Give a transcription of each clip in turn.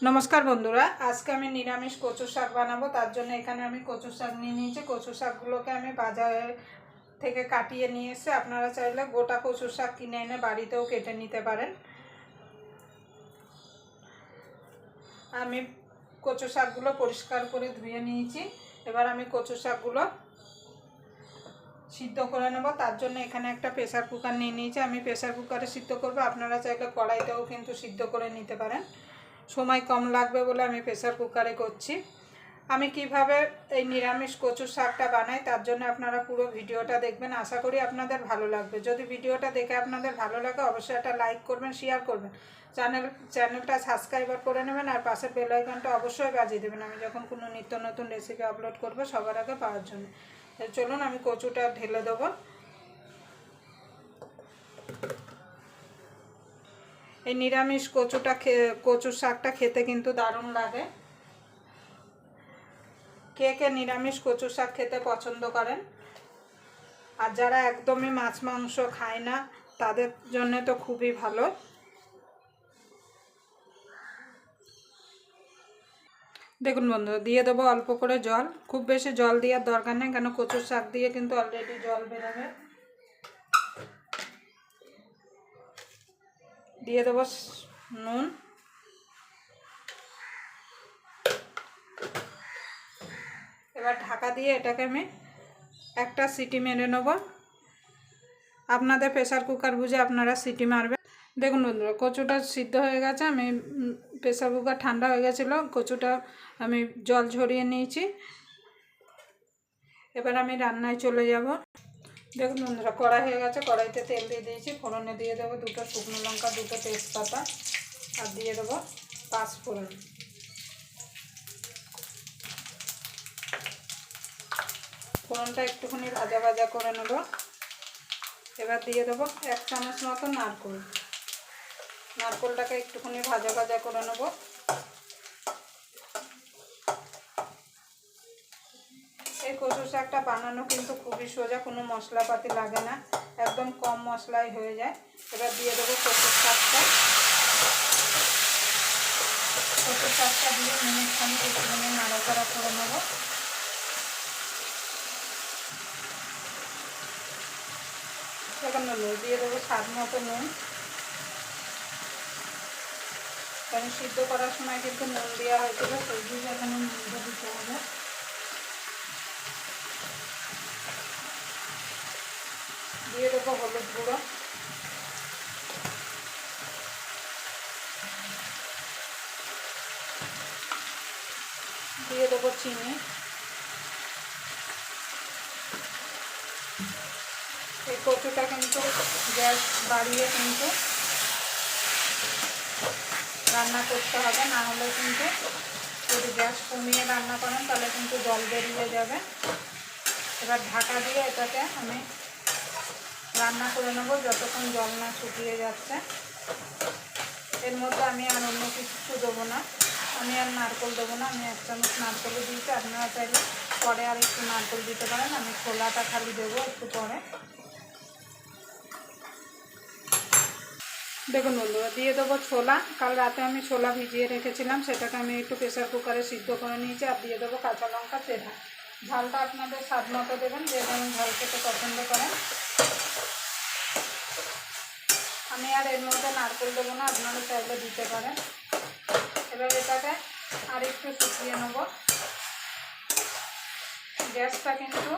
नमस्कार बंधुरा आज के आमी निरामिष कचु शाक बानाबो तार जोन्नो एखाने आमी कचु शाक निये निয়েছি। कचु शाकगुलोके आमी बाजार থেকে কাটিয়ে নিয়ে এসে আপনারা চাইলে গোটা কচু শাক কিনে এনে বাড়িতেও কেটে নিতে পারেন। আমি কচু শাকগুলো পরিষ্কার করে ধুয়ে নিয়েছি। এবার আমি কচু শাকগুলো সিদ্ধ করে নেব। তার জন্য এখানে একটা প্রেসার কুকার নিয়ে নিয়েছি। আমি প্রেসার কুকারে সিদ্ধ করব, আপনারা চাইলে কড়াইতেও কিন্তু সিদ্ধ করে নিতে পারেন। সময় কম লাগবে বলে আমি প্রেসার কুকারে করছি। আমি কিভাবে এই নিরামিষ কচু শাকটা বানাই তার জন্য আপনারা পুরো ভিডিওটা দেখবেন। আশা করি আপনাদের ভালো লাগবে। যদি ভিডিওটা দেখে আপনাদের ভালো লাগে অবশ্যই একটা লাইক করবেন, শেয়ার করবেন, চ্যানেলটা সাবস্ক্রাইব করে নেবেন আর পাশের বেল আইকনটা অবশ্যই বাজিয়ে দেবেন আমি যখন কোনো নিত্য নতুন রেসিপি আপলোড করব সবার আগে পাওয়ার জন্য। চলুন আমি কচুটা ঢেলে দেবো। এই নিরামিষ কচু শাকটা খেতে কিন্তু দারুণ লাগে। কে কে নিরামিষ কচু শাক খেতে পছন্দ করেন? আর যারা একদমই মাছ মাংস খায় না তাদের জন্য তো খুবই ভালো। দেখুন বন্ধুরা, দিয়ে দেবো অল্প করে জল। খুব বেশি জল দেওয়ার দরকার নেই, কেন কচু শাক দিয়ে কিন্তু অলরেডি জল বেরোবে। দিয়ে দেবো নুন। এবার ঢাকা দিয়ে এটাকে আমি একটা সিটি মেরে নেব। আপনাদের প্রেসার কুকার বুঝে আপনারা সিটি মারবেন। দেখুন বন্ধুরা, কচুটা সিদ্ধ হয়ে গেছে। আমি প্রেসার কুকার ঠান্ডা হয়ে গেছিলো, কচুটা আমি জল ঝরিয়ে নিয়েছি। এবার আমি রান্নায় চলে যাব। দেখুন বন্ধুরা, কড়াই হয়ে গেছে, কড়াইতে তেল দিয়ে দিয়েছি। ফোড়নে দিয়ে দেবো দুটো শুকনো লঙ্কা, দুটো তেজপাতা আর দিয়ে দেবো 5 ফোড়ন। ফোড়নটা একটুখানি ভাজা ভাজা করে নেব। এবার দিয়ে দেবো 1 চামচ মতো নারকেল। নারকেলটাকে একটুখানি ভাজা ভাজা করে নেব। এই কচু শাকটা বানানো কিন্তু খুবই সোজা, কোনো মশলাপাতি লাগে না, একদম কম মশলায় হয়ে যায়। এবার দিয়ে দেবো কচুর শাকটা। কচুর শাকটা দিয়ে মিনিটখানেক একটুখানি নাড়াচাড়া করে নেব। সেখানে দিয়ে দেবো স্বাদ মতো নুন, কারণ সিদ্ধ করার সময় কিন্তু নুন দেওয়া হয়েছিল, সেই দিয়ে এখানে নুনটা দিতে হবে। দিয়ে দেবো হলুদ গুঁড়ো, দিয়ে দেবো চিনি। এই কচুটা কিন্তু গ্যাস বাড়িয়ে কিন্তু রান্না করতে হবে, না হলে কিন্তু যদি গ্যাস কমিয়ে রান্না করেন তাহলে কিন্তু জল বেরিয়ে যাবে। এবার ঢাকা দিয়ে এটাকে আমি রান্না করে নেব যতক্ষণ জল না শুকিয়ে যাচ্ছে। এর মধ্যে আমি আর অন্য কিছু দেবো না, আমি আর নারকেল দেবো না। আমি 1 চামচ নারকেলও দিয়েছি, আপনারা চাইলে পরে আর একটু নারকেল দিতে পারেন। আমি ছোলাটা খালি দেবো একটু পরে। দেখুন বন্ধুরা, দিয়ে দেবো ছোলা। কাল রাতে আমি ছোলা ভিজিয়ে রেখেছিলাম, সেটাকে আমি একটু প্রেসার কুকারে সিদ্ধ করে নিয়েছি। আর দিয়ে দেবো কাঁচা লঙ্কা চেরা। ঝালটা আপনাদের স্বাদ মতো দেবেন, যে যেমন ঝাল খেতে পছন্দ করেন। আমি আর এর মধ্যে নারকেল দেবো না, আপনারা চাইলে দিতে পারেন। এবার এটাকে আর একটু শুকিয়ে নেব। গ্যাসটা কিন্তু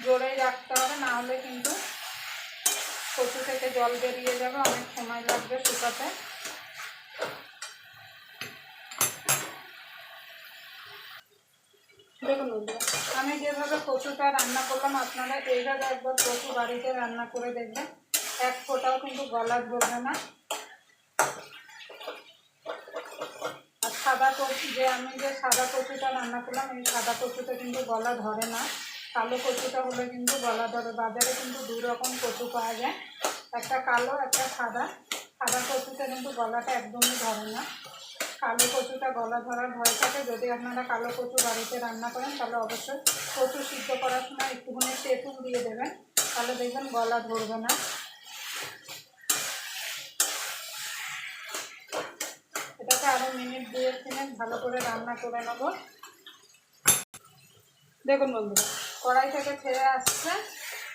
জোরেই রাখতে হবে, না হলে কিন্তু কচু থেকে জল বেরিয়ে যাবে, অনেক সময় লাগবে শুকাতে। দেখুন বন্ধুরা, আমি যেভাবে কচুটা রান্না করলাম আপনারা এইভাবে একবার কচু বাড়িতে রান্না করে দেখবেন, এক ফোঁটাও কিন্তু গলা ধরবে না। আর সাদা কচু আমি যে সাদা কচুটা রান্না করলাম, এই সাদা কচুটা কিন্তু গলা ধরে না। কালো কচুটা হলে কিন্তু গলা ধরে। বাজারে কিন্তু 2 রকম কচু পাওয়া যায়, একটা কালো একটা সাদা। সাদা কচুটা কিন্তু গলাটা একদমই ধরে না, কালো কচুটা গলা ধরার ভয় থাকে। যদি আপনারা কালো কচু বাড়িতে রান্না করেন তাহলে অবশ্যই কচু সিদ্ধ করার সময় একটুখানি তেঁতুল দিয়ে দেবেন, তাহলে দেখবেন গলা ধরবে না। এটাকে আরও মিনিট 2-3 ভালো করে রান্না করে নেব। দেখুন বন্ধুরা, কড়াই থেকে ছেড়ে আসছে,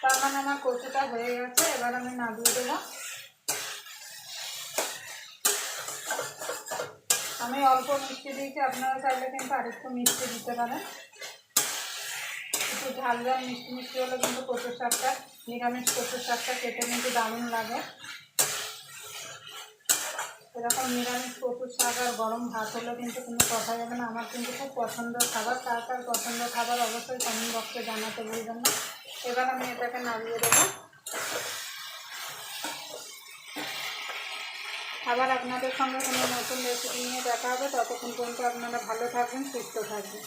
তার মানে আমার কচুটা হয়ে গেছে। এবার আমি নামিয়ে দেবো। আমি অল্প মিষ্টি দিয়েছি, আপনারা চাইলে কিন্তু আরেকটু মিষ্টি দিতে পারেন। একটু ঝাল ঝাল মিষ্টি মিষ্টি হলে কিন্তু কচুর শাকটা, নিরামিষ কচুর শাকটা খেতে কিন্তু দারুণ লাগে। এরকম নিরামিষ কচুর শাক আর গরম ভাত হলে কিন্তু কোনো কথা যাবে না। আমার কিন্তু খুব পছন্দের খাবার। কার কার পছন্দের খাবার অবশ্যই কমেন্ট বক্সে জানাতে ভুলবেন না। এবার আমি এটাকে নামিয়ে দেবো। আবার আপনাদের সঙ্গে কোনো নতুন রেসিপি নিয়ে দেখা হবে। ততক্ষণ পর্যন্ত আপনারা ভালো থাকবেন, সুস্থ থাকবেন।